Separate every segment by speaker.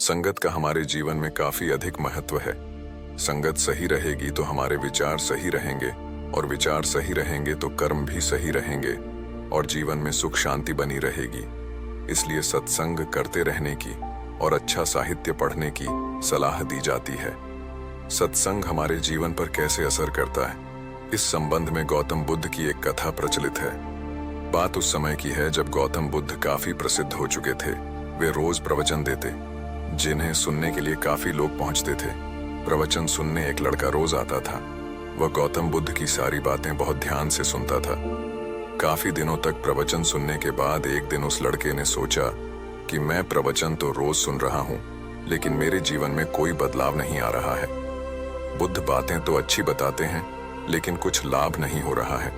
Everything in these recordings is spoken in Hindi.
Speaker 1: संगत का हमारे जीवन में काफी अधिक महत्व है। संगत सही रहेगी तो हमारे विचार सही रहेंगे, और विचार सही रहेंगे तो कर्म भी सही रहेंगे, और जीवन में सुख शांति बनी रहेगी। इसलिए सत्संग करते रहने की और अच्छा साहित्य पढ़ने की सलाह दी जाती है। सत्संग हमारे जीवन पर कैसे असर करता है, इस संबंध में गौतम बुद्ध की एक कथा प्रचलित है। बात उस समय की है जब गौतम बुद्ध काफी प्रसिद्ध हो चुके थे। वे रोज प्रवचन देते, जिन्हें सुनने के लिए काफी लोग पहुंचते थे। प्रवचन सुनने एक लड़का रोज आता था। वह गौतम बुद्ध की सारी बातें बहुत ध्यान से सुनता था। काफी दिनों तक प्रवचन सुनने के बाद एक दिन उस लड़के ने सोचा कि मैं प्रवचन तो रोज सुन रहा हूँ, लेकिन मेरे जीवन में कोई बदलाव नहीं आ रहा है। बुद्ध बातें तो अच्छी बताते हैं, लेकिन कुछ लाभ नहीं हो रहा है।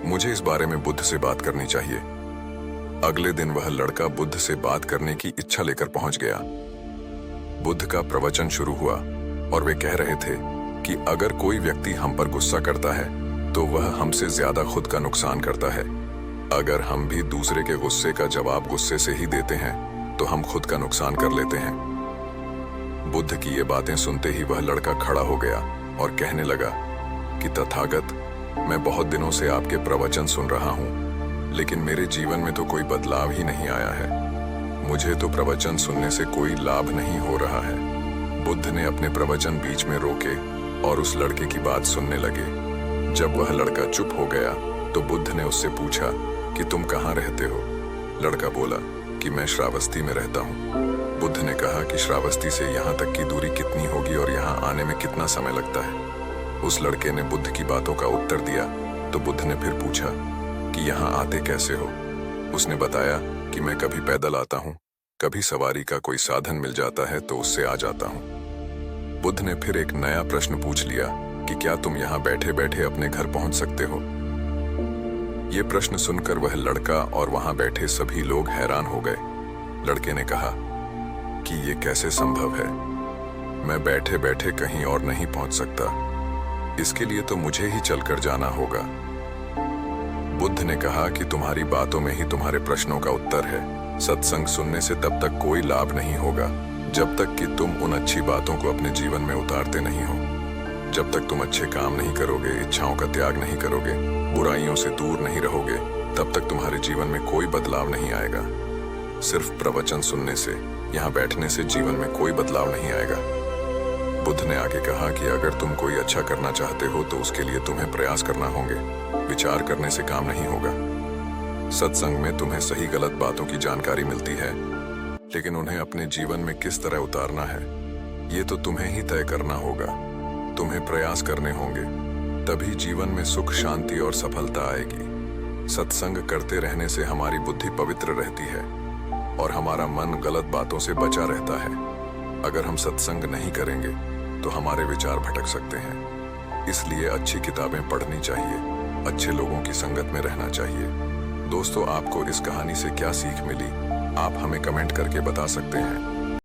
Speaker 1: मुझे इस बारे में बुद्ध से बात करनी चाहिए। अगले दिन वह लड़का बुद्ध से बात करने की इच्छा लेकर पहुंच गया। बुद्ध का प्रवचन शुरू हुआ और वे कह रहे थे कि अगर कोई व्यक्ति हम पर गुस्सा करता है तो वह हमसे ज्यादा खुद का नुकसान करता है। अगर हम भी दूसरे के गुस्से का जवाब गुस्से से ही देते हैं तो हम खुद का नुकसान कर लेते हैं। बुद्ध की ये बातें सुनते ही वह लड़का खड़ा हो गया और कहने लगा कि तथागत, मैं बहुत दिनों से आपके प्रवचन सुन रहा हूँ, लेकिन मेरे जीवन में तो कोई बदलाव ही नहीं आया है। मुझे तो प्रवचन सुनने से कोई लाभ नहीं हो रहा है। बुद्ध ने अपने प्रवचन बीच में रोके और उस लड़के की बात सुनने लगे। जब वह लड़का चुप हो गया तो बुद्ध ने उससे पूछा कि तुम कहाँ रहते हो? लड़का बोला कि मैं श्रावस्ती में रहता हूँ। बुद्ध ने कहा कि श्रावस्ती से यहाँ तक की दूरी कितनी होगी और यहाँ आने में कितना समय लगता है? उस लड़के ने बुद्ध की बातों का उत्तर दिया तो बुद्ध ने फिर पूछा कि यहाँ आते कैसे हो? उसने बताया कि मैं कभी पैदल आता हूँ, कभी सवारी का कोई साधन मिल जाता है तो उससे आ जाता हूँ। बुद्ध ने फिर एक नया प्रश्न पूछ लिया कि क्या तुम यहाँ बैठे बैठे अपने घर पहुंच सकते हो? ये प्रश्न सुनकर वह लड़का और वहां बैठे सभी लोग हैरान हो गए। लड़के ने कहा कि ये कैसे संभव है? मैं बैठे बैठे कहीं और नहीं पहुंच सकता, इसके लिए तो मुझे ही चलकर जाना होगा। बुद्ध ने कहा कि तुम्हारी बातों में ही तुम्हारे प्रश्नों का उत्तर है। सत्संग सुनने से तब तक कोई लाभ नहीं होगा जब तक कि तुम उन अच्छी बातों को अपने जीवन में उतारते नहीं हो। जब तक तुम अच्छे काम नहीं करोगे, इच्छाओं का त्याग नहीं करोगे, बुराइयों से दूर नहीं रहोगे, तब तक तुम्हारे जीवन में कोई बदलाव नहीं आएगा। सिर्फ प्रवचन सुनने से, यहाँ बैठने से जीवन में कोई बदलाव नहीं आएगा। बुद्ध ने आगे कहा कि अगर तुम कोई अच्छा करना चाहते हो तो उसके लिए तुम्हें प्रयास करना होंगे। विचार करने से काम नहीं होगा। सत्संग में तुम्हें सही गलत बातों की जानकारी मिलती है, लेकिन उन्हें अपने जीवन में किस तरह उतारना है, ये तो तुम्हें ही तय करना होगा। तुम्हें प्रयास करने होंगे, तभी जीवन में सुख शांति और सफलता आएगी। सत्संग करते रहने से हमारी बुद्धि पवित्र रहती है और हमारा मन गलत बातों से बचा रहता है। अगर हम सत्संग नहीं करेंगे तो हमारे विचार भटक सकते हैं। इसलिए अच्छी किताबें पढ़नी चाहिए, अच्छे लोगों की संगत में रहना चाहिए। दोस्तों, आपको इस कहानी से क्या सीख मिली, आप हमें कमेंट करके बता सकते हैं।